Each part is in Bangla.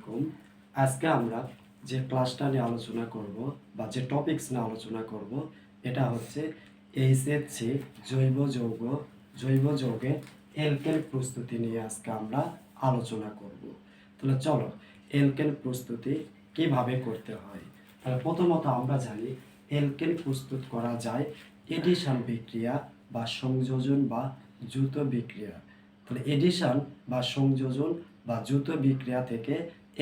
আলাইকুম। আজকে আমরা যে ক্লাসটা নিয়ে আলোচনা করব বা যে টপিকস নিয়ে আলোচনা করব এটা হচ্ছে এইচএসসি জৈব যৌগের এলকেন প্রস্তুতি নিয়ে আজকে আমরা আলোচনা করব। তাহলে চলো এলকেন প্রস্তুতি কিভাবে করতে হয়। তাহলে প্রথমত আমরা জানি এলকেন প্রস্তুত করা যায় এডিশন বিক্রিয়া বা সংযোজন বা দ্রুত বিক্রিয়া। তাহলে এডিশন বা সংযোজন বা দ্রুত বিক্রিয়া থেকে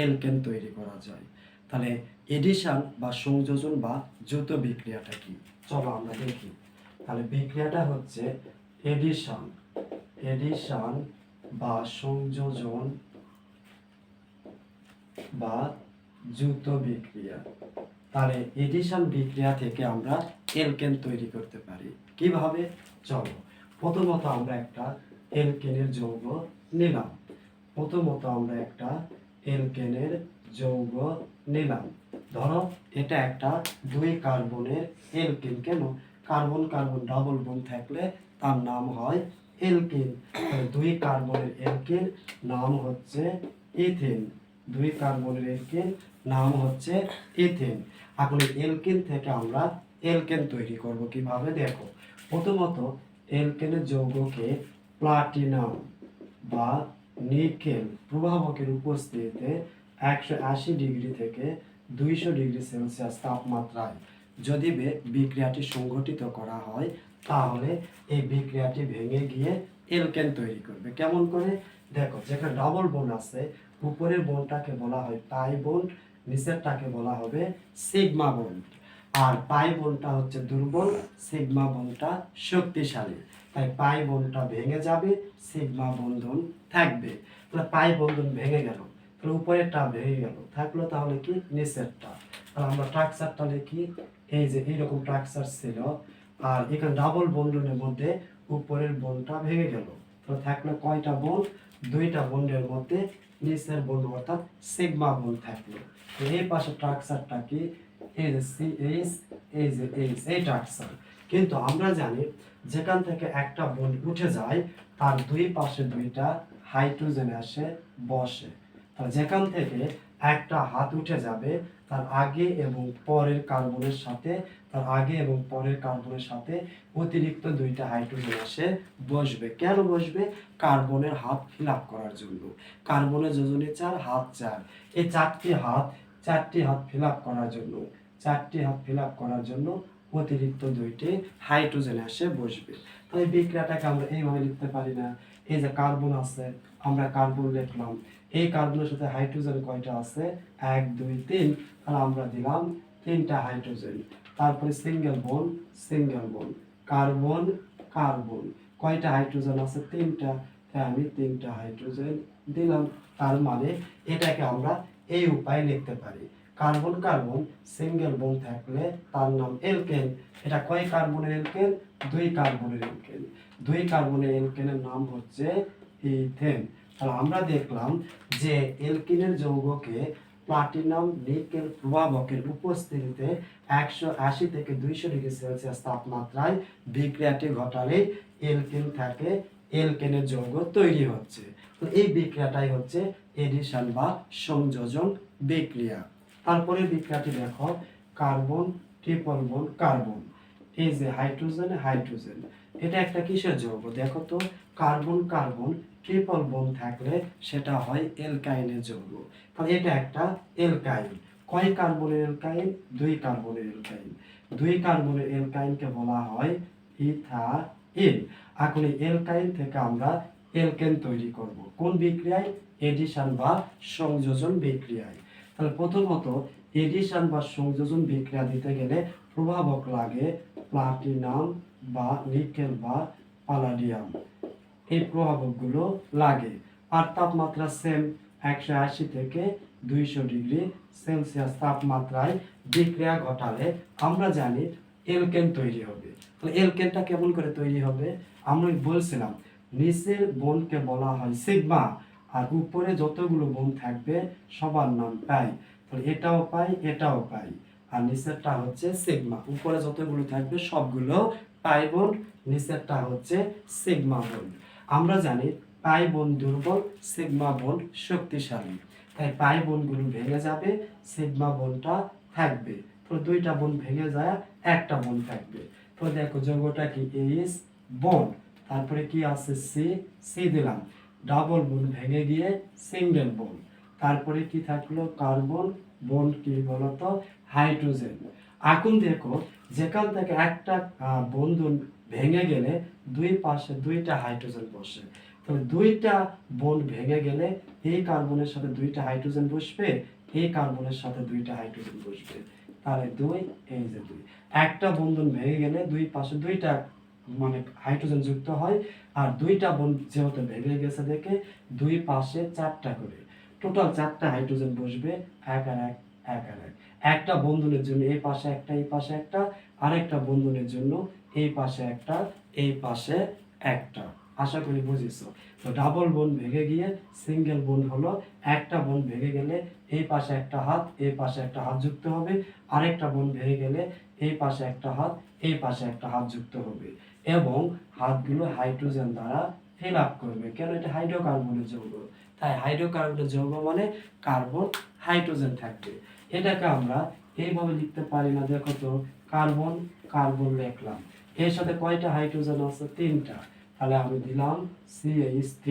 এলকেন তৈরি করা যায়। তাহলে এডিশন বা সংযোজন বা দ্রুত বিক্রিয়াটা কি, চলো আমরা দেখি। তাহলে বিক্রিয়াটা হচ্ছে এডিশন এডিশন বা সংযোজন বা দ্রুত বিক্রিয়া। তাহলে এডিশন বিক্রিয়া থেকে আমরা এলকেন তৈরি করতে পারি কিভাবে, চলো প্রথমত আমরা একটা এলকেনের যৌগ নিলাম। ধরো এটা একটা 2 কার্বনের এলকেন। কেন? কার্বন কার্বন ডাবল বন্ড থাকলে তার নাম হয় এলকেন। 2 কার্বনের এলকেন নাম হচ্ছে ইথেন। 2 কার্বনের এলকেন নাম হচ্ছে ইথেন। এখন এলকেন থেকে আমরা এলকেন তৈরি করব কিভাবে, দেখো। প্রথমত এলকেনের যৌগকে প্লাটিনাম বা নিকেল প্রভাবকের উপস্থিতিতে 180 ডিগ্রি থেকে 200 ডিগ্রি সেলসিয়াস তাপমাত্রায় যদি বিক্রিয়াটি সংঘটিত করা হয় তাহলে এই বিক্রিয়াটি ভেঙে গিয়ে এলকেন তৈরি করবে। কেমন করে? দেখো, যেখানে ডাবল বন্ড আছে উপরের বন্ডটাকে বলা হয় পাই বন্ড, নিচেরটাকে বলা হবে সিগমা বন্ড। আর পাই বন্ডটা হচ্ছে দুর্বল, সিগমা বন্ডটা শক্তিশালী। তাই পাই বন্ডটা ভেঙে যাবে, সিগমা বন্ধন থাকবে। তাহলে পাই বন্ধন ভেঙে গেল, তাহলে উপরেরটা ভেঙে গেল, থাকলো তাহলে কি নিচেরটা। তাহলে আমরা স্ট্রাকচারটা লিখি। এই যে এইরকম স্ট্রাকচার ছিল, আর এখানে ডাবল বন্ধনের মধ্যে উপরের বন্ডটা ভেঙে গেল, তাহলে থাকলো কয়টা বন্ড? 2টা বন্ডের মধ্যে নিচের বন্ড অর্থাৎ সিগমা বন্ড থাকলো। এই পাশে স্ট্রাকচারটা কি? এই যে সিএইচ, এই যে এইচ, এই স্ট্রাকচার। কিন্তু আমরা জানি যেখান থেকে একটা বন্ড উঠে যায় তার দুই পাশে 2টা হাইড্রোজেন এসে বসে। তাহলে যেখান থেকে একটা হাত উঠে যাবে তার আগে এবং পরের কার্বনের সাথে অতিরিক্ত 2টা হাইড্রোজেন এসে বসবে। কেন বসবে? কার্বনের হাত ফিল আপ করার জন্য। কার্বনের যোজনী 4, হাত 4। এই চারটি হাত ফিল আপ করার জন্য অতিরিক্ত 2টি হাইড্রোজেন এসে বসবে। তাহলে বিক্রিয়াটাকে আমরা এইভাবে লিখতে পারি না? এই যে কার্বন আছে, আমরা কার্বন লিখলাম, এই কার্বনের সাথে হাইড্রোজেন কয়টা আছে? 1 2 3। তাহলে আমরা দিলাম 3টা হাইড্রোজেন। তারপরে সিঙ্গেল বন্ড কার্বন কার্বন, কয়টা হাইড্রোজেন আছে? 3টা। তাই আমি 3টা হাইড্রোজেন দিলাম। তার মানে এটাকে আমরা এই উপায়ে লিখতে পারি। কার্বন কার্বন সিঙ্গেল বন্ড থাকলে তার নাম এলকেন। এটা কয় কার্বনের এলকেন? 2 কার্বনের এলকেন। 2 কার্বনের এলকেনের নাম হচ্ছে ইথেন। তাহলে আমরা দেখলাম যে এলকিনের যৌগকে প্লাটিনাম নিকেল প্রভাবকের উপস্থিতিতে 180 থেকে 200 ডিগ্রি সেলসিয়াস তাপমাত্রায় বিক্রিয়াটি ঘটালে এলকেন থাকে, এলকেনের যৌগ তৈরি হচ্ছে। তো এই বিক্রিয়াটাই হচ্ছে এডিশন বা সংযোজন বিক্রিয়া। তারপরে বিক্রিয়াটি দেখো, কার্বন ট্রিপল বন্ড কার্বন, এই যে হাইড্রোজেন, এটা একটা কিসের যৌগ? দেখো তো, কার্বন কার্বন ট্রিপল বন্ড থাকলে সেটা হয় এলকাইনের যৌগ। তাহলে এটা একটা এলকাইন। কয় কার্বনের এলকাইন? 2 কার্বনের এলকাইন। 2 কার্বনের এলকাইনকে বলা হয় ইথাইন। এখন এই এলকাইন থেকে আমরা এলকেন তৈরি করব কোন বিক্রিয়ায়? এডিশন বা সংযোজন বিক্রিয়ায়। তাহলে প্রথমত এডিশন বা সংযোজন বিক্রিয়া দিতে গেলে প্রভাবক লাগে প্লাটিনাম বা নিকেল বা পালাডিয়াম, এই প্রভাবকগুলো লাগে। আর তাপমাত্রা সেম, 180 থেকে 200 ডিগ্রি সেলসিয়াস তাপমাত্রায় বিক্রিয়া ঘটালে আমরা জানি এলকেন তৈরি হবে। তাহলে এলকেনটা কেমন করে তৈরি হবে? আমরা বলছিলাম নিচের বন্ডকে বলা হয় সিগমা, আর উপরে যতগুলো বন্ড থাকবে সবার নাম পাই। তাহলে এটাও পাই, আর নিচেরটা হচ্ছে সিগমা। উপরে যতগুলো থাকবে সবগুলো পাই বন্ড, নিচেরটা হচ্ছে সিগমা বন্ড। আমরা জানি পাই বন্ড দুর্বল, সিগমা বন্ড শক্তিশালী। তাই পাই বন্ডগুলো ভেঙে যাবে, সিগমা বন্ডটা থাকবে। তো দুইটা বন্ড ভেঙে যায়, একটা বন্ড থাকবে। তো দেখো যৌগটা কি এইচ বন্ড, তারপরে কি আছে সি, সি দিলাম, ডাবল বন্ড ভেঙে গিয়ে সিঙ্গেল বন্ড, তারপরে কি থাকলো কার্বন বন্ড কি বলতো হাইড্রোজেন। এখন দেখো যেখান থেকে একটা বন্ধন ভেঙে গেলে দুই পাশে দুইটা হাইড্রোজেন বসে, তাহলে দুইটা বন্ড ভেঙে গেলে এই কার্বনের সাথে দুইটা হাইড্রোজেন বসবে, এই কার্বনের সাথে দুইটা হাইড্রোজেন বসবে, তাহলে দুই, এই যে দুই। একটা বন্ধন ভেঙে গেলে দুই পাশে দুইটা মানে হাইড্রোজেন যুক্ত হয়, আর দুইটা বন্ড যেহেতু ভেঙে গেছে দেখে দুই পাশে চারটা করে, টোটাল চারটা হাইড্রোজেন বসবে, এক আর এক, এক আর এক। একটা বন্ধনের জন্য এই পাশে একটা, এই পাশে একটা, আরেকটা বন্ধনের জন্য এই পাশে একটা, এই পাশে একটা। আশা করি বুঝেছো। তো ডাবল বোন ভেঙে গিয়ে সিঙ্গেল বোন হলো, একটা বোন ভেঙে গেলে এই পাশে একটা হাত, এই পাশে একটা হাত যুক্ত হবে, আরেকটা বোন ভেঙে গেলে এই পাশে একটা হাত, এই পাশে একটা হাত যুক্ত হবে, এবং হাতগুলো হাইড্রোজেন দ্বারা ফিল আপ করবে। কেন? এটা হাইড্রোকার্বনের যৌগ, তাই হাইড্রোকার্বনের যৌগ মানে কার্বন হাইড্রোজেন থাকবে। এটাকে আমরা এইভাবে লিখতে পারি না, দেখো তো, কার্বন কার্বন লিখলাম, এর সাথে কয়টা হাইড্রোজেন আছে? তিনটা, তাহলে আমি দিলাম CH3,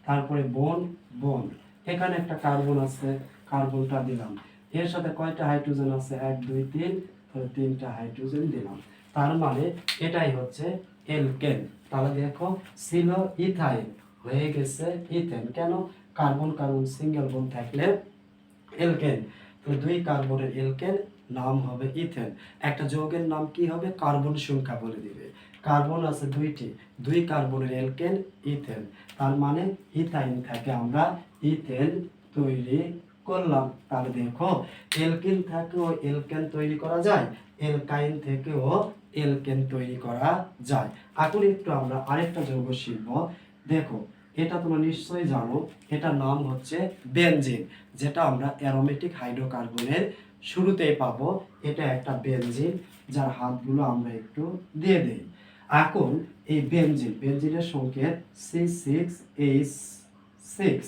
তারপরে বন্ড বন্ড, এখানে একটা কার্বন আছে, কার্বনটা দিলাম, এর সাথে কয়টা হাইড্রোজেন আছে? 1 2 3, তাহলে তিনটা হাইড্রোজেন দিলাম, তার মানে এটাই হচ্ছে এলকেন। তাহলে দেখো ছিল ইথাইন, হয়ে গেছে ইথেন। কেন? কার্বন কার্বন সিঙ্গেল বন্ড থাকলে এলকেন, তাহলে দুই কার্বনের এলকেন, নাম হবে ইথেন। একটা যৌগের নাম কি হবে? কার্বন সংখ্যা বলে দিবে। কার্বন আছে দুইটি, দুই কার্বনের এলকেন ইথেন, তার মানে ইথাইন থেকে আমরা ইথেন তৈরি করলাম। তাহলে দেখো এলকিন থেকেও এলকেন তৈরি করা যায়, এলকাইন থেকেও এলকেন তৈরি করা যায়। এখন একটু আমরা আরেকটা যৌগ শিখব। দেখো এটা তোমরা নিশ্চয়ই জানো, এটার নাম হচ্ছে বেনজিন, যেটা আমরা অ্যারোমেটিক হাইড্রোকার্বনের শুরুতেই পাবো। এটা একটা বেনজিন, যার হাতগুলো আমরা একটু দিয়ে দেই। এখন এই বেনজিন, বেনজিনের সংকেত C6H6,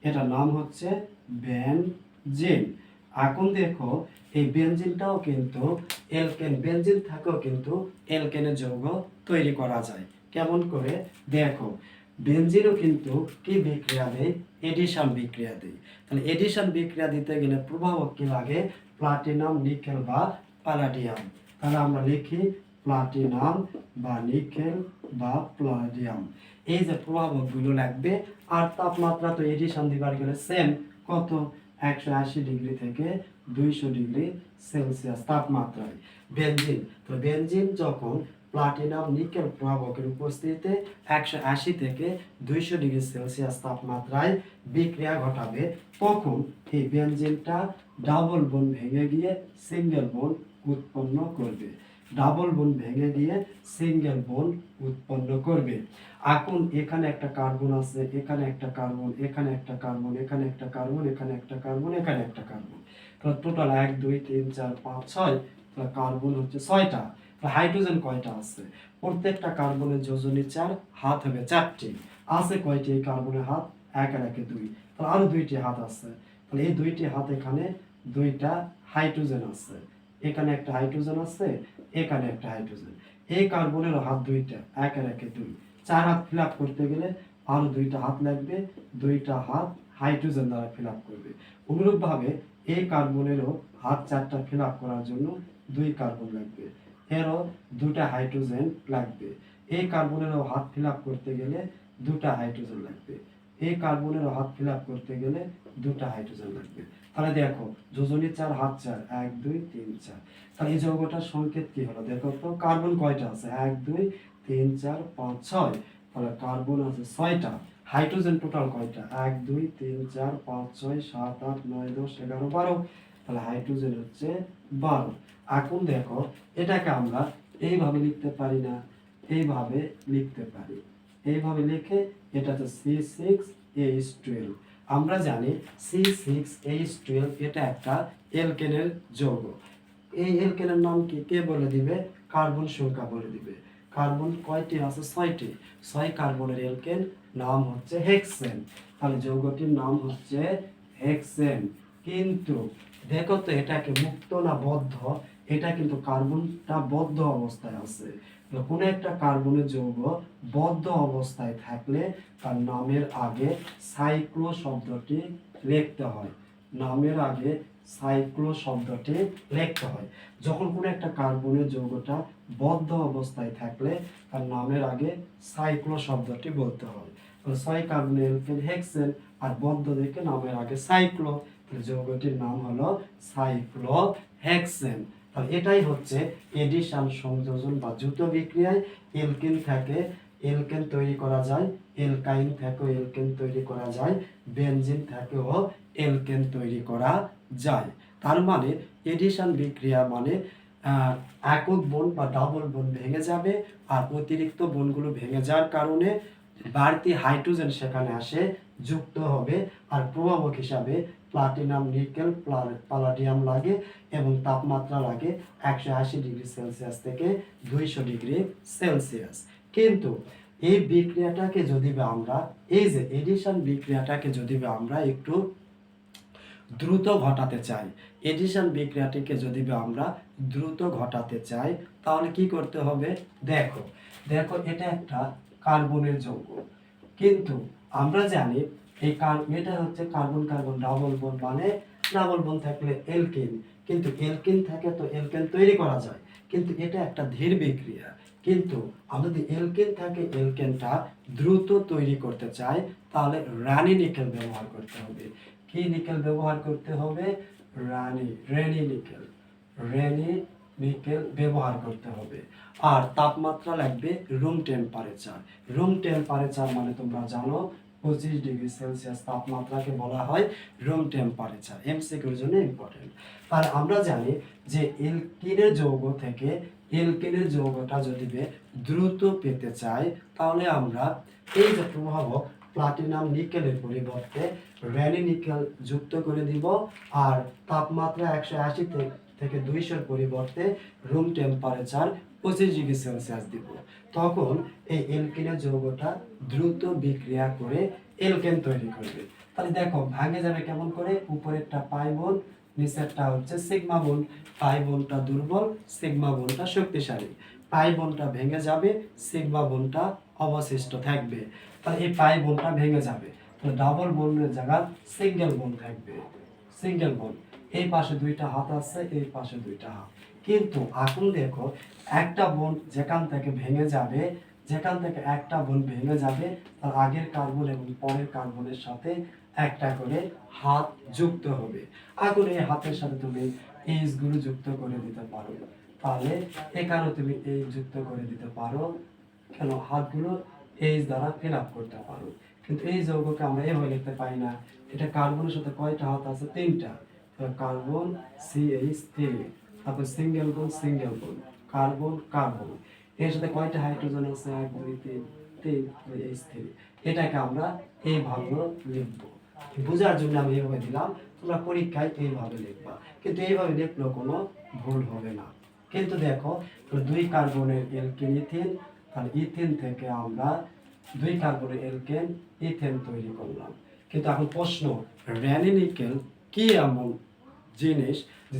এটার নাম হচ্ছে বেনজিন। এখন দেখো এই বেনজিনটাও কিন্তু এলকেন, বেনজিন থেকেও কিন্তু এলকেনের যৌগ তৈরি করা যায়। কেমন করে? দেখো বেনজিনও কিন্তু কি বিক্রিয়া দেয়? এডিশন বিক্রিয়া দেয়। তাহলে এডিশন বিক্রিয়া দিতে গেলে প্রভাবক কি লাগে? প্লাটিনাম, নিকেল বা প্যালাডিয়াম। তাহলে আমরা লিখি প্লাটিনাম বা নিকেল বা প্যালাডিয়াম, এই যে প্রভাবকগুলো লাগবে। আর তাপমাত্রা তো এডিশন দিবার গেলে সেম, কত? 180 ডিগ্রি থেকে 200 ডিগ্রি সেলসিয়াস তাপমাত্রায়। বেনজিন, তো বেনজিন যখন প্লাটিনাম নিকেল প্রভাবকের উপস্থিতিতে 180 থেকে 200 ডিগ্রি সেলসিয়াস তাপমাত্রায় বিক্রিয়া ঘটাবে, তখন এই বেনজিনটা ডাবল বন্ড ভেঙে গিয়ে সিঙ্গেল বন্ড উৎপন্ন করবে, ডাবল বন্ড ভেঙে গিয়ে সিঙ্গেল বন্ড উৎপন্ন করবে। এখন এখানে একটা কার্বন আছে, এখানে একটা কার্বন, এখানে একটা কার্বন, এখানে একটা কার্বন, এখানে একটা কার্বন, এখানে একটা কার্বন, তাহলে টোটাল 1 2 3 4 5 6, তাহলে কার্বন হচ্ছে 6টা। হাইড্রোজেন কয়টা আছে? প্রত্যেকটা কার্বনের যোজনী 4, হাত হবে 4টি। আছে কয়টি এই কার্বনের হাত? 1 আর 1 2, তাহলে আরো 2টি হাত আছে, তাহলে এই 2টি হাত, এখানে 2টা হাইড্রোজেন আছে, এখানে একটা হাইড্রোজেন আছে, এখানে একটা হাইড্রোজেন। এই কার্বনের হাত 2টা, 1 আর 1 2, 4 হাত ফিল আপ করতে গেলে আরো 2টা হাত লাগবে, 2টা হাত হাইড্রোজেন দ্বারা ফিল আপ করবে। অনুরূপভাবে এই কার্বনেরও হাত 4টা ফিল আপ করার জন্য 2 কার্বন লাগবে, এরও 2টা হাইড্রোজেন লাগবে। এই কার্বনেরও হাত ফিল আপ করতে গেলে 2টা হাইড্রোজেন লাগবে, এই কার্বনেরও হাত ফিল আপ করতে গেলে 2টা হাইড্রোজেন লাগবে। তাহলে দেখো যোজনী 4, হাত 4, 1 2 3 4। তাহলে এই যৌগটার সংকেত কি হলো? দেখো তো কার্বন কয়টা আছে? 1 2 3 4 5 6, তাহলে কার্বন আছে 6টা। হাইড্রোজেন টোটাল কয়টা? 1 2 3 4 5 6 7 8 9 10 11 12, তাহলে হাইড্রোজেন হচ্ছে 12। এখন দেখো এটাকে আমরা এইভাবে লিখতে পারি না, এইভাবে লিখতে পারি। এইভাবে লিখে এটা হচ্ছে C6H12। আমরা জানি C6H12 এটা একটা এলকেনের যৌগ। এই এলকেনের নাম কি? কে বলে দিবে? কার্বন সংখ্যা বলে দিবে। কার্বন কয়টি আছে? 6টি। 6 কার্বনের এলকেন, নাম হচ্ছে হেক্সেন। তাহলে যৌগটির নাম হচ্ছে হেক্সেন। কিন্তু দেখো তো এটাকে মুক্ত না বদ্ধ, এটা কিন্তু কার্বনটা বদ্ধ অবস্থায় আছে। কোনো একটা কার্বনের যৌগ বদ্ধ অবস্থায় থাকলে তার নামের আগে সাইক্লো শব্দটি লিখতে হয়। নামের আগে সাইক্লো শব্দটি লিখতে হয়। যখন কোনো একটা কার্বনের যৌগটা বদ্ধ অবস্থায় থাকলে তার নামের আগে সাইক্লো শব্দটি বলতে হয়। ছয় কার্বনের এলকেন হেক্সেন, আর বদ্ধ দেখে নামের আগে সাইক্লো, যৌগটির নাম হলো সাইক্লো হেক্সেন। তাহলে এটাই হচ্ছে এডিশন সংযোজন বা দ্রুত বিক্রিয়ায় এলকেন থেকে এলকেন তৈরি করা যায়, এলকাইন থেকেও এলকেন তৈরি করা যায়, বেনজিন থেকেও এলকেন তৈরি করা যায়। তার মানে এডিশন বিক্রিয়া মানে একক বন বা ডাবল বন ভেঙে যাবে, আর অতিরিক্ত বনগুলো ভেঙে যাওয়ার কারণে বাড়তি হাইড্রোজেন সেখানে আসে, যুক্ত হবে, আর প্রভাবক হিসাবে প্লাটিনাম, নিকেল, প্যালাডিয়াম লাগে এবং তাপমাত্রা লাগে 180 ডিগ্রি সেলসিয়াস থেকে 200 ডিগ্রি সেলসিয়াস। কিন্তু এই বিক্রিয়াটাকে যদি আমরা এই যে এডিশন বিক্রিয়াটাকে যদি আমরা একটু দ্রুত ঘটাতে চাই, এডিশন বিক্রিয়াটিকে যদি আমরা দ্রুত ঘটাতে চাই তাহলে কি করতে হবে? দেখো দেখো এটা একটা কার্বনের যৌগ, কিন্তু আমরা জানি এই এটা হচ্ছে কার্বন কার্বন ডাবল বন্ড, মানে ডাবল বন্ড থাকলে এলকেন, কিন্তু এলকেন থেকে তো এলকেন তৈরি করা যায়, কিন্তু এটা একটা ধীর বিক্রিয়া। কিন্তু আমরা যদি এলকেন থেকে এলকেনটা দ্রুত তৈরি করতে চাই তাহলে রানি নিকেল ব্যবহার করতে হবে। কি নিকেল ব্যবহার করতে হবে? রেনি নিকেল ব্যবহার করতে হবে। আর তাপমাত্রা লাগবে রুম টেম্পারেচার। রুম টেম্পারেচার মানে তোমরা জানো 25 ডিগ্রি সেলসিয়াস তাপমাত্রাকে বলা হয় রুম টেম্পারেচার। এমসিকিউর জন্য ইম্পর্টেন্ট। আর আমরা জানি যে এলকিনের যৌগ থেকে এলকেনের যৌগটা যদি দ্রুত পেতে চাই তাহলে আমরা এই যে প্রভাবক প্লাটিনাম নিকেলের পরিবর্তে র্যানি নিকেল যুক্ত করে দিব, আর তাপমাত্রা 180 থেকে 200 পরিবর্তে রুম টেম্পারেচার 25 ডিগ্রি সেলসিয়াস দিব। তখন এই এলকেনের যৌগটা দ্রুত বিক্রিয়া করে এলকেন তৈরি করবে। তাহলে দেখো ভাঙে যাবে কেমন করে? উপরেরটা পাই বোন, নিচেরটা হচ্ছে সিগমা বোন। পাই বোনটা দুর্বল, সিগমা বোনটা শক্তিশালী। পাই বোনটা ভেঙে যাবে, সিগমা বোনটা অবশিষ্ট থাকবে। তাহলে এই পাই বোনটা ভেঙে যাবে, তো ডাবল বোনের জায়গায় সিঙ্গেল বোন থাকবে। সিঙ্গেল বোন, এই পাশে দুইটা হাত আছে, এই পাশে দুইটা হাত। কিন্তু এখন দেখো একটা বোন যেখান থেকে ভেঙে যাবে, যেখান থেকে একটা বোন ভেঙে যাবে তার আগের কার্বন এবং পরের কার্বনের সাথে একটা করে হাত যুক্ত হবে। এখন এই হাতের সাথে তুমি এইচ গুলো যুক্ত করে দিতে পারো। তাহলে এখানে তুমি এই যুক্ত করে দিতে পারো, কেন হাতগুলো এইচ দ্বারা ফিল আপ করতে পারো। কিন্তু এই যৌগকে আমরা এভাবে লিখতে পারি না। এটা কার্বনের সাথে কয়টা হাত আছে? 3টা। কার্বন CH3, তারপর সিঙ্গেল বোন কার্বন কার্বন, এর সাথে কয়টা হাইড্রোজেন আছে? 1 2 3 3 H3। এটাকে আমরা এইভাবে লিখবো। বোঝার জন্য আমি এইভাবে দিলাম, তোমরা পরীক্ষায় এইভাবে লিখবা, কিন্তু এইভাবে লিখলেও কোনো ভুল হবে না। কিন্তু দেখো 2 কার্বনের এলকেন ইথেন, তাহলে ইথেন থেকে আমরা 2 কার্বনের এলকেন ইথেন তৈরি করলাম। কিন্তু এখন প্রশ্ন, র্যানি নিকেল কি এমন জিনিস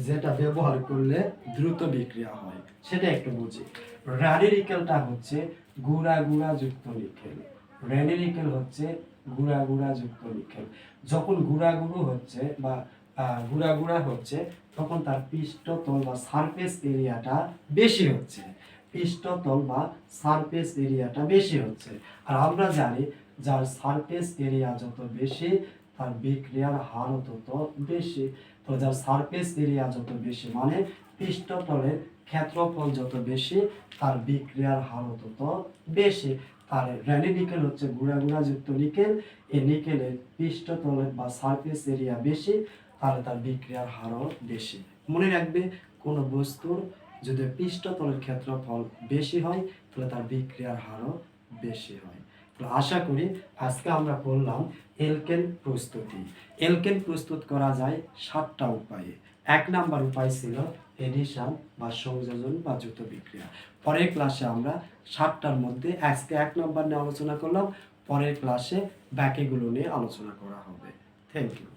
যেটা ব্যবহার করলে দ্রুত বিক্রিয়া হয়, সেটা একটু বুঝি। র্যানি নিকেলটা হচ্ছে গুঁড়া গুঁড়া যুক্ত নিকেল। র্যানি নিকেল হচ্ছে গুঁড়া গুঁড়া যুক্ত নিকেল। যখন গুঁড়া গুঁড়ো হচ্ছে বা গুঁড়া গুঁড়া হচ্ছে তখন তার পৃষ্ঠতল বা সারফেস এরিয়াটা বেশি হচ্ছে। পৃষ্ঠতল বা সারফেস এরিয়াটা বেশি হচ্ছে। আর আমরা জানি যার সারফেস এরিয়া যত বেশি তার বিক্রিয়ার হার তত বেশি। তো যার সারফেস এরিয়া যত বেশি মানে পৃষ্ঠতলের ক্ষেত্রফল যত বেশি তার বিক্রিয়ার হার তত বেশি। আর র্যানি নিকেল হচ্ছে গুঁড়া গুঁড়া যুক্ত নিকেল। এই নিকেলের পৃষ্ঠতলের বা সারফেস এরিয়া বেশি, তাহলে তার বিক্রিয়ার হারও বেশি। মনে রাখবে কোনো বস্তুর যদি পৃষ্ঠতলের ক্ষেত্রফল বেশি হয় তাহলে তার বিক্রিয়ার হারও বেশি হয়। আশা করি আজকে আমরা পড়লাম এলকেন প্রস্তুতি। এলকেন প্রস্তুত করা যায় 7টা উপায়ে। 1 নাম্বার উপায় ছিল এডিশন বা সংযোজন বা দ্রুত বিক্রিয়া। পরের ক্লাসে আমরা 7টার মধ্যে আজকে 1 নাম্বার নিয়ে আলোচনা করলাম, পরের ক্লাসে বাকিগুলো নিয়ে আলোচনা করা হবে। Thank you.